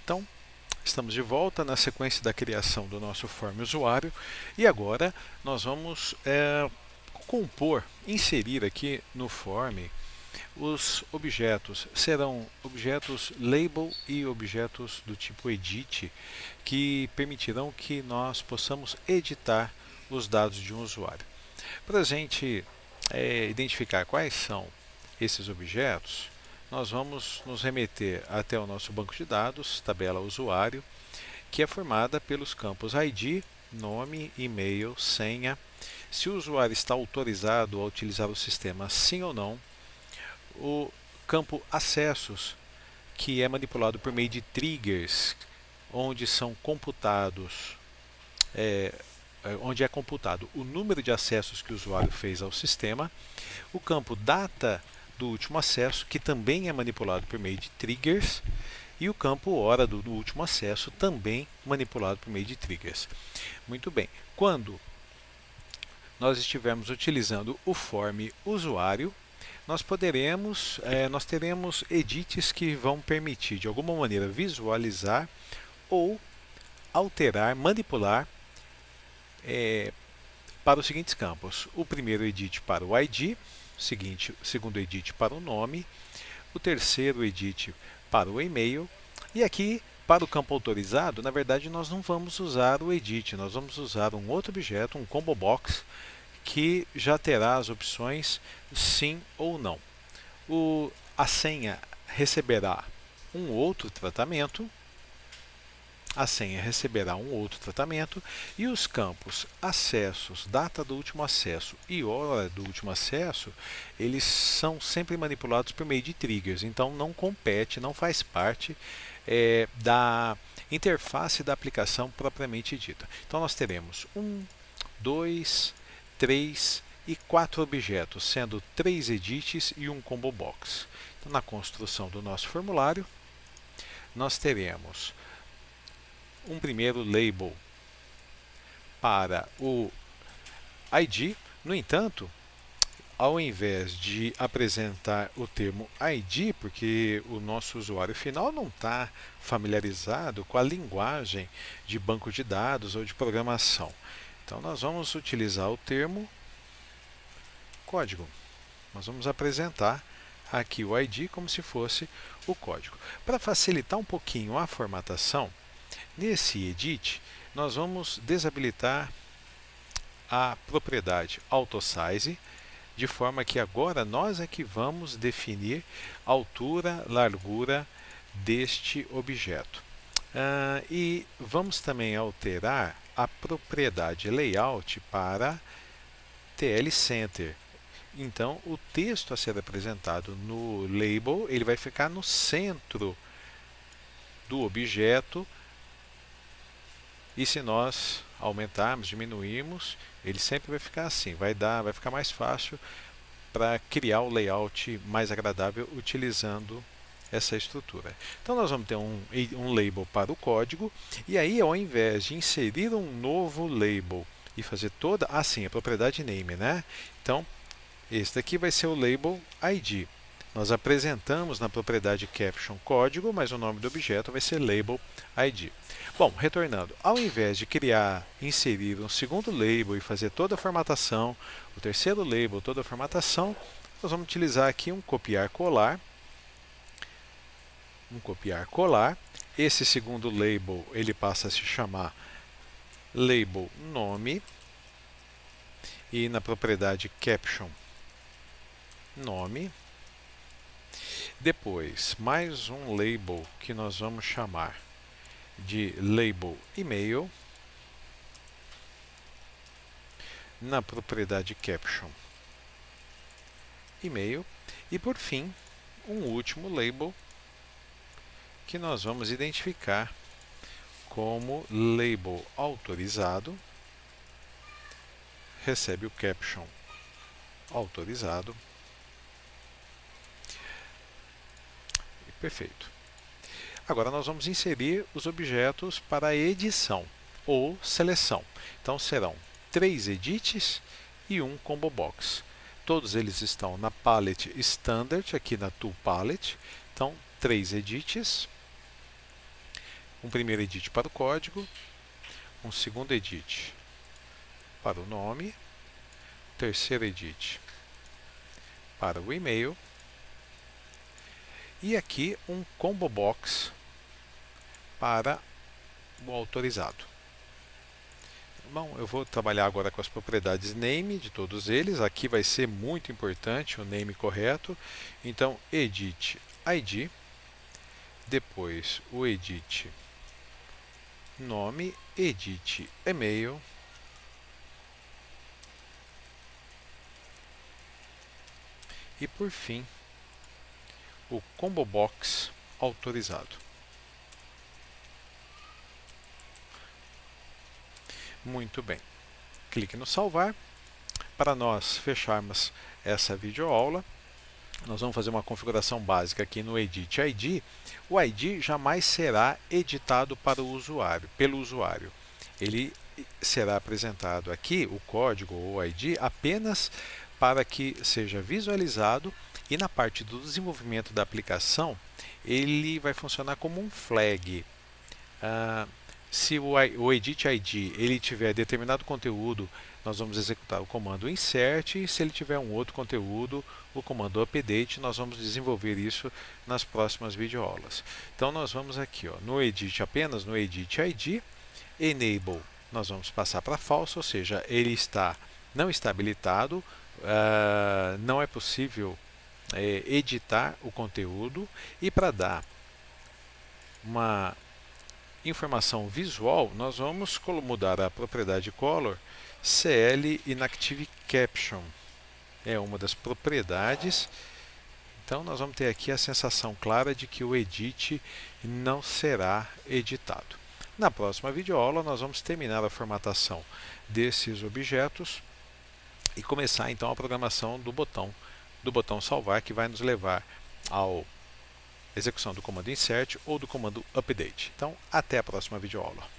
Então, estamos de volta na sequência da criação do nosso form usuário e agora nós vamos compor, inserir aqui no form os objetos. Serão objetos label e objetos do tipo edit que permitirão que nós possamos editar os dados de um usuário. Para a gente identificar quais são esses objetos, nós vamos nos remeter até o nosso banco de dados, tabela usuário, que é formada pelos campos ID, nome, e-mail, senha, se o usuário está autorizado a utilizar o sistema sim ou não, o campo acessos, que é manipulado por meio de triggers, onde são computados, onde é computado o número de acessos que o usuário fez ao sistema, o campo data do último acesso, que também é manipulado por meio de triggers, e o campo hora do último acesso, também manipulado por meio de triggers. Muito bem, quando nós estivermos utilizando o form usuário, nós teremos edits que vão permitir, de alguma maneira, visualizar ou alterar, manipular para os seguintes campos. O primeiro edit para o ID, segundo edit para o nome, o terceiro edit para o e-mail, e aqui para o campo autorizado, na verdade nós não vamos usar o edit, nós vamos usar um outro objeto, um combo box, que já terá as opções sim ou não. A senha receberá um outro tratamento, e os campos acessos, data do último acesso e hora do último acesso, eles são sempre manipulados por meio de triggers, então não compete, não faz parte da interface da aplicação propriamente dita. Então nós teremos 1, 2, 3 e 4 objetos, sendo 3 edits e um combo box. Então, na construção do nosso formulário, nós teremos um primeiro label para o ID. No entanto, ao invés de apresentar o termo ID, porque o nosso usuário final não está familiarizado com a linguagem de banco de dados ou de programação. Então, nós vamos utilizar o termo código. Nós vamos apresentar aqui o ID como se fosse o código. Para facilitar um pouquinho a formatação, nesse edit, nós vamos desabilitar a propriedade AutoSize, de forma que agora nós é que vamos definir a altura, largura deste objeto. E vamos também alterar a propriedade Layout para TL Center. Então, o texto a ser apresentado no label, ele vai ficar no centro do objeto. E se nós aumentarmos, diminuirmos, ele sempre vai ficar assim. Vai ficar mais fácil para criar o layout mais agradável utilizando essa estrutura. Então nós vamos ter um label para o código, e aí ao invés de inserir um novo label e fazer toda, a propriedade name, né? Então, esse daqui vai ser o label ID. Nós apresentamos na propriedade caption código, mas o nome do objeto vai ser label ID. Bom, retornando, ao invés de inserir um segundo label e fazer toda a formatação, o terceiro label, toda a formatação, nós vamos utilizar aqui um copiar-colar. Esse segundo label, ele passa a se chamar label nome, e na propriedade caption nome. Depois, mais um label que nós vamos chamar de label e-mail, na propriedade caption e-mail, e por fim, um último label que nós vamos identificar como label autorizado, recebe o caption autorizado. Perfeito. Agora nós vamos inserir os objetos para edição ou seleção. Então serão 3 edits e um combo box. Todos eles estão na palette standard, aqui na tool palette. Então 3 edits um primeiro edit para o código, um segundo edit para o nome, terceiro edit para o e-mail e aqui um combo box para o autorizado. Bom, eu vou trabalhar agora com as propriedades name de todos eles. Aqui vai ser muito importante o name correto. Então, edit ID, depois o edit nome, edit e-mail, e por fim o combo box autorizado. Muito bem. Clique no salvar. Para nós fecharmos essa videoaula, nós vamos fazer uma configuração básica aqui no Edit ID. O ID jamais será editado para o usuário, pelo usuário. Ele será apresentado aqui, o código ou o ID, apenas para que seja visualizado, e na parte do desenvolvimento da aplicação, ele vai funcionar como um flag. Se o Edit ID ele tiver determinado conteúdo, nós vamos executar o comando insert, e se ele tiver um outro conteúdo, o comando update. Nós vamos desenvolver isso nas próximas videoaulas. Então nós vamos aqui, no edit, apenas no Edit ID, enable, nós vamos passar para false, ou seja, ele não está habilitado, não é possível editar o conteúdo. E para dar uma informação visual, nós vamos mudar a propriedade color CL Inactive Caption. É uma das propriedades. Então nós vamos ter aqui a sensação clara de que o edit não será editado. Na próxima videoaula nós vamos terminar a formatação desses objetos e começar então a programação do botão salvar, que vai nos levar ao execução do comando insert ou do comando update. Então, até a próxima videoaula.